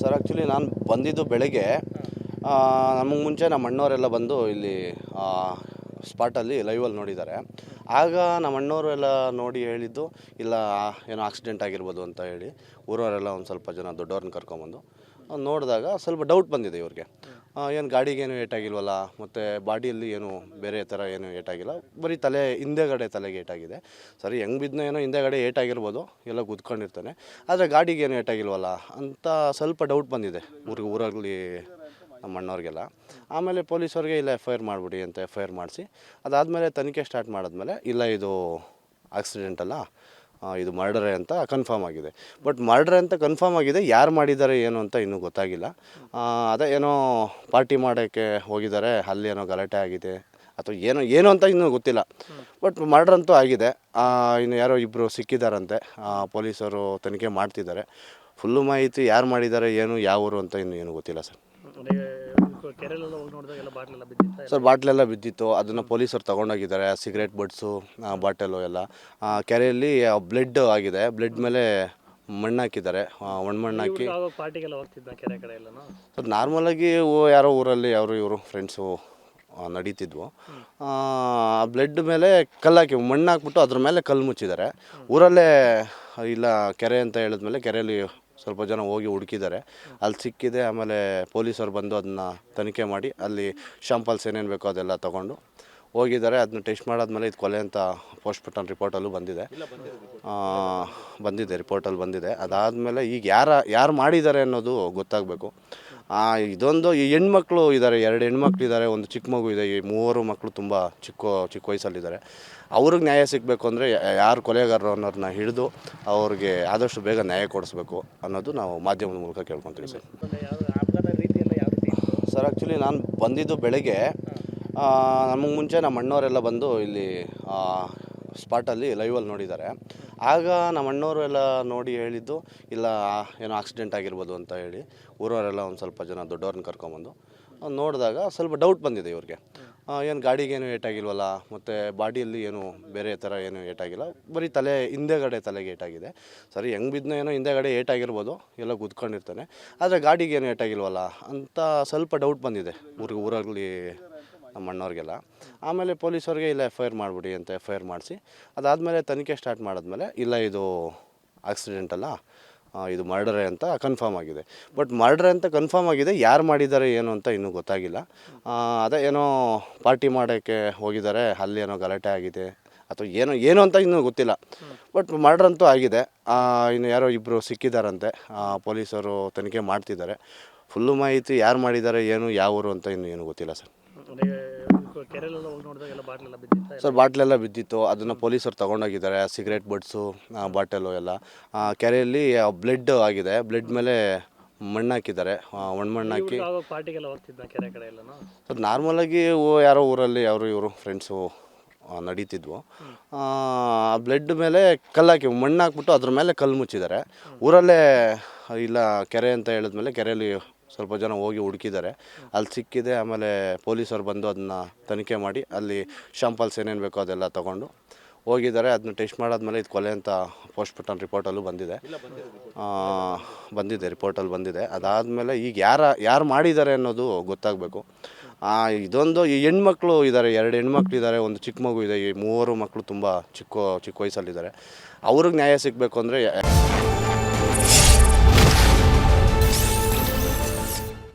Sir actually ನಾನು ಬಂದಿದ್ದು ಬೆಳಗ್ಗೆ. ನಮಗೆ ಮುಂಚೆ ನಮ್ಮ ಅಣ್ಣವರೆಲ್ಲ ಬಂದು ಇಲ್ಲಿ ಸ್ಪಾಟಲ್ಲಿ ಲೈವಲ್ಲಿ ನೋಡಿದ್ದಾರೆ. ಆಗ ನಮ್ಮ ಅಣ್ಣವರು ಎಲ್ಲ ನೋಡಿ ಹೇಳಿದ್ದು, ಇಲ್ಲ ಏನೋ ಆಕ್ಸಿಡೆಂಟ್ ಆಗಿರ್ಬೋದು ಅಂತ ಹೇಳಿ ಊರವರೆಲ್ಲ ಒಂದು ಸ್ವಲ್ಪ ಜನ ದೊಡ್ಡವ್ರನ್ನ ಕರ್ಕೊಂಬಂದು ನೋಡಿದಾಗ ಸ್ವಲ್ಪ ಡೌಟ್ ಬಂದಿದೆ ಇವ್ರಿಗೆ. ಏನು ಗಾಡಿಗೇನು ಏಟಾಗಿಲ್ವಲ್ಲ, ಮತ್ತು ಬಾಡಿಯಲ್ಲಿ ಏನು ಬೇರೆ ಥರ ಏನು ಏಟಾಗಿಲ್ಲ, ಬರೀ ಹಿಂದೆಗಡೆ ತಲೆಗೆ ಏಟಾಗಿದೆ. ಸರಿ ಹೆಂಗೆ ಬಿದ್ದನೋ ಏನೋ ಹಿಂದೆಗಡೆ ಏಟಾಗಿರ್ಬೋದು, ಎಲ್ಲ ಕುತ್ಕೊಂಡಿರ್ತಾನೆ, ಆದರೆ ಗಾಡಿಗೇನು ಏಟಾಗಿಲ್ವಲ್ಲ ಅಂತ ಸ್ವಲ್ಪ ಡೌಟ್ ಬಂದಿದೆ ಊರಲ್ಲಿ ನಮ್ಮ ಅಣ್ಣವ್ರಿಗೆಲ್ಲ. ಆಮೇಲೆ ಪೊಲೀಸವ್ರಿಗೆ ಇಲ್ಲ FIR ಮಾಡಿಬಿಡಿ ಅಂತ FIR ಮಾಡಿಸಿ, ಅದಾದಮೇಲೆ ತನಿಖೆ ಸ್ಟಾರ್ಟ್ ಮಾಡಿದ್ಮೇಲೆ ಇಲ್ಲ ಇದು ಆಕ್ಸಿಡೆಂಟ್ ಅಲ್ಲ, ಇದು ಮರ್ಡರೇ ಅಂತ ಕನ್ಫರ್ಮ್ ಆಗಿದೆ. ಬಟ್ ಮರ್ಡರ್ ಅಂತ ಕನ್ಫರ್ಮ್ ಆಗಿದೆ, ಯಾರು ಮಾಡಿದ್ದಾರೆ ಏನು ಅಂತ ಇನ್ನೂ ಗೊತ್ತಾಗಿಲ್ಲ. ಅದೇ ಏನೋ ಪಾರ್ಟಿ ಮಾಡೋಕ್ಕೆ ಹೋಗಿದ್ದಾರೆ, ಅಲ್ಲಿ ಏನೋ ಗಲಾಟೆ ಆಗಿದೆ ಅಥವಾ ಏನು ಅಂತ ಇನ್ನೂ ಗೊತ್ತಿಲ್ಲ. ಬಟ್ ಮರ್ಡರ್ ಅಂತೂ ಆಗಿದೆ. ಇನ್ನು ಯಾರೋ ಇಬ್ಬರು ಸಿಕ್ಕಿದ್ದಾರಂತೆ, ಪೊಲೀಸರು ತನಿಖೆ ಮಾಡ್ತಿದ್ದಾರೆ. ಫುಲ್ಲು ಮಾಹಿತಿ ಯಾರು ಮಾಡಿದ್ದಾರೆ ಏನು ಯಾವ ಊರು ಅಂತ ಇನ್ನೂ ಗೊತ್ತಿಲ್ಲ ಸರ್. ಸರ್ ಬಾಟ್ಲೆಲ್ಲ ಬಿದ್ದಿತ್ತು, ಅದನ್ನು ಪೊಲೀಸರು ತೊಗೊಂಡೋಗಿದ್ದಾರೆ. ಸಿಗರೇಟ್ ಬಡ್ಸು, ಬಾಟಲು ಎಲ್ಲ ಕೆರೆಯಲ್ಲಿ ಬ್ಲಡ್ ಆಗಿದೆ. ಬ್ಲಡ್ ಮೇಲೆ ಮಣ್ಣು ಹಾಕಿದ್ದಾರೆ, ಒಣಮಣ್ಣು ಹಾಕಿ. ಸರ್ ನಾರ್ಮಲಾಗಿ ಯಾರೋ ಊರಲ್ಲಿ ಇವರು ಫ್ರೆಂಡ್ಸು ನಡೀತಿದ್ವು. ಬ್ಲಡ್ ಮೇಲೆ ಕಲ್ಲು ಹಾಕಿ ಮಣ್ಣು ಹಾಕ್ಬಿಟ್ಟು ಅದ್ರ ಮೇಲೆ ಕಲ್ಲು ಮುಚ್ಚಿದ್ದಾರೆ. ಊರಲ್ಲೇ ಇಲ್ಲ ಕೆರೆ ಅಂತ ಹೇಳಿದ್ಮೇಲೆ ಕೆರೆಯಲ್ಲಿ ಸ್ವಲ್ಪ ಜನ ಹೋಗಿ ಹುಡುಕಿದ್ದಾರೆ, ಅಲ್ಲಿ ಸಿಕ್ಕಿದೆ. ಆಮೇಲೆ ಪೊಲೀಸರು ಬಂದು ಅದನ್ನ ತನಿಖೆ ಮಾಡಿ ಅಲ್ಲಿ ಶಾಂಪಲ್ಸ್ ಏನೇನು ಬೇಕೋ ಅದೆಲ್ಲ ತೊಗೊಂಡು ಹೋಗಿದ್ದಾರೆ. ಅದನ್ನ ಟೆಸ್ಟ್ ಮಾಡಾದ್ಮೇಲೆ ಇದು ಕೊಲೆ ಅಂತ ಪೋಸ್ಟ್ಮಾರ್ಟಮ್ ರಿಪೋರ್ಟಲ್ಲೂ ಬಂದಿದೆ. ರಿಪೋರ್ಟಲ್ಲಿ ಬಂದಿದೆ. ಅದಾದಮೇಲೆ ಈಗ ಯಾರು ಮಾಡಿದ್ದಾರೆ ಅನ್ನೋದು ಗೊತ್ತಾಗಬೇಕು. ಇದೊಂದು ಈ ಹೆಣ್ಮಕ್ಳು ಇದ್ದಾರೆ, 2 ಹೆಣ್ಮಕ್ಳು ಇದ್ದಾರೆ, ಒಂದು ಚಿಕ್ಕ ಮಗು ಇದೆ. ಈ 3 ಮಕ್ಕಳು ತುಂಬ ಚಿಕ್ಕ ವಯಸ್ಸಲ್ಲಿದ್ದಾರೆ. ಅವ್ರಿಗೆ ನ್ಯಾಯ ಸಿಗಬೇಕು ಅಂದರೆ ಯಾರು ಕೊಲೆಗಾರರು ಅನ್ನೋರನ್ನ ಹಿಡಿದು ಅವ್ರಿಗೆ ಆದಷ್ಟು ಬೇಗ ನ್ಯಾಯ ಕೊಡಿಸ್ಬೇಕು ಅನ್ನೋದು ನಾವು ಮಾಧ್ಯಮದ ಮೂಲಕ ಕೇಳ್ಕೊತೀವಿ ಸರ್. ಸರ್ ಆ್ಯಕ್ಚುಲಿ ನಾನು ಬಂದಿದ್ದು ಬೆಳಗ್ಗೆ. ನಮಗೆ ಮುಂಚೆ ನಮ್ಮ ಅಣ್ಣವರೆಲ್ಲ ಬಂದು ಇಲ್ಲಿ ಸ್ಪಾಟಲ್ಲಿ ಲೈವಲ್ಲಿ ನೋಡಿದ್ದಾರೆ. ಆಗ ನಮ್ಮ ಅಣ್ಣವರು ಎಲ್ಲ ನೋಡಿ ಹೇಳಿದ್ದು, ಇಲ್ಲ ಏನೋ ಆಕ್ಸಿಡೆಂಟ್ ಆಗಿರ್ಬೋದು ಅಂತ ಹೇಳಿ ಊರವರೆಲ್ಲ ಒಂದು ಸ್ವಲ್ಪ ಜನ ದೊಡ್ಡವ್ರನ್ನ ಕರ್ಕೊಂಬಂದು ನೋಡಿದಾಗ ಸ್ವಲ್ಪ ಡೌಟ್ ಬಂದಿದೆ ಇವ್ರಿಗೆ. ಏನು ಗಾಡಿಗೇನು ಏಟಾಗಿಲ್ವಲ್ಲ, ಮತ್ತು ಬಾಡಿಯಲ್ಲಿ ಏನು ಬೇರೆ ಥರ ಏನು ಏಟಾಗಿಲ್ಲ, ಬರೀ ಹಿಂದೆಗಡೆ ತಲೆಗೆ ಏಟಾಗಿದೆ. ಸರಿ ಹೆಂಗೆ ಬಿದ್ದನೋ ಏನೋ ಹಿಂದೆಗಡೆ ಏಟಾಗಿರ್ಬೋದು, ಎಲ್ಲ ಕುತ್ಕೊಂಡಿರ್ತಾನೆ, ಆದರೆ ಗಾಡಿಗೇನು ಏಟಾಗಿಲ್ವಲ್ಲ ಅಂತ ಸ್ವಲ್ಪ ಡೌಟ್ ಬಂದಿದೆ ಊರಲ್ಲಿ ನಮ್ಮ ಅಣ್ಣವ್ರಿಗೆಲ್ಲ. ಆಮೇಲೆ ಪೊಲೀಸವ್ರಿಗೆ ಇಲ್ಲ FIR ಮಾಡಿಬಿಡಿ ಅಂತ FIR ಮಾಡಿಸಿ, ಅದಾದಮೇಲೆ ತನಿಖೆ ಸ್ಟಾರ್ಟ್ ಮಾಡಿದ್ಮೇಲೆ ಇಲ್ಲ ಇದು ಆಕ್ಸಿಡೆಂಟ್ ಅಲ್ಲ, ಇದು ಮರ್ಡರೇ ಅಂತ ಕನ್ಫರ್ಮ್ ಆಗಿದೆ. ಬಟ್ ಮರ್ಡರ್ ಅಂತ ಕನ್ಫರ್ಮ್ ಆಗಿದೆ, ಯಾರು ಮಾಡಿದ್ದಾರೆ ಏನು ಅಂತ ಇನ್ನೂ ಗೊತ್ತಾಗಿಲ್ಲ. ಅದೇ ಏನೋ ಪಾರ್ಟಿ ಮಾಡೋಕ್ಕೆ ಹೋಗಿದ್ದಾರೆ, ಅಲ್ಲಿ ಏನೋ ಗಲಾಟೆ ಆಗಿದೆ ಅಥವಾ ಏನು ಅಂತ ಇನ್ನೂ ಗೊತ್ತಿಲ್ಲ. ಬಟ್ ಮರ್ಡರ್ ಅಂತೂ ಆಗಿದೆ. ಇನ್ನು ಯಾರೋ ಇಬ್ಬರು ಸಿಕ್ಕಿದ್ದಾರಂತೆ, ಪೊಲೀಸರು ತನಿಖೆ ಮಾಡ್ತಿದ್ದಾರೆ. ಫುಲ್ಲು ಮಾಹಿತಿ ಯಾರು ಮಾಡಿದ್ದಾರೆ ಏನು ಯಾವ ಊರು ಅಂತ ಇನ್ನೂ ಗೊತ್ತಿಲ್ಲ ಸರ್. ಸರ್ ಬಾಟ್ಲೆಲ್ಲ ಬಿದ್ದಿತ್ತು, ಅದನ್ನು ಪೊಲೀಸರು ತೊಗೊಂಡೋಗಿದ್ದಾರೆ. ಸಿಗರೇಟ್ ಬಡ್ಸು, ಬಾಟಲು ಎಲ್ಲ ಕೆರೆಯಲ್ಲಿ ಬ್ಲಡ್ ಆಗಿದೆ. ಬ್ಲಡ್ ಮೇಲೆ ಮಣ್ಣು ಹಾಕಿದ್ದಾರೆ, ಒಣಮಣ್ಣು ಹಾಕಿ. ಸರ್ ನಾರ್ಮಲಾಗಿ ಯಾರೋ ಊರಲ್ಲಿ ಇವರು ಫ್ರೆಂಡ್ಸು ನಡೀತಿದ್ವು. ಬ್ಲಡ್ ಮೇಲೆ ಕಲ್ಲು ಹಾಕಿ ಮಣ್ಣು ಹಾಕ್ಬಿಟ್ಟು ಅದ್ರ ಮೇಲೆ ಕಲ್ಲು ಮುಚ್ಚಿದ್ದಾರೆ. ಊರಲ್ಲೇ ಇಲ್ಲ ಕೆರೆ ಅಂತ ಹೇಳಿದ್ಮೇಲೆ ಕೆರೆಯಲ್ಲಿ ಸ್ವಲ್ಪ ಜನ ಹೋಗಿ ಹುಡುಕಿದ್ದಾರೆ, ಅಲ್ಲಿ ಸಿಕ್ಕಿದೆ. ಆಮೇಲೆ ಪೊಲೀಸರು ಬಂದು ಅದನ್ನ ತನಿಖೆ ಮಾಡಿ ಅಲ್ಲಿ ಶಾಂಪಲ್ಸ್ ಏನೇನು ಬೇಕೋ ಅದೆಲ್ಲ ತೊಗೊಂಡು ಹೋಗಿದ್ದಾರೆ. ಅದನ್ನ ಟೆಸ್ಟ್ ಮಾಡಾದ್ಮೇಲೆ ಇದು ಕೊಲೆ ಅಂತ ಪೋಸ್ಟ್ಮಾರ್ಟಮ್ ರಿಪೋರ್ಟಲ್ಲೂ ಬಂದಿದೆ. ರಿಪೋರ್ಟಲ್ಲಿ ಬಂದಿದೆ. ಅದಾದಮೇಲೆ ಈಗ ಯಾರು ಮಾಡಿದ್ದಾರೆ ಅನ್ನೋದು ಗೊತ್ತಾಗಬೇಕು. ಇದೊಂದು ಈ ಹೆಣ್ಮಕ್ಳು ಇದ್ದಾರೆ, 2 ಹೆಣ್ಮಕ್ಳು ಇದ್ದಾರೆ, ಒಂದು ಚಿಕ್ಕ ಮಗು ಇದೆ. ಈ 3 ಮಕ್ಕಳು ತುಂಬ ಚಿಕ್ಕ ವಯಸ್ಸಲ್ಲಿದ್ದಾರೆ. ಅವ್ರಿಗೆ ನ್ಯಾಯ ಸಿಗಬೇಕು ಅಂದರೆ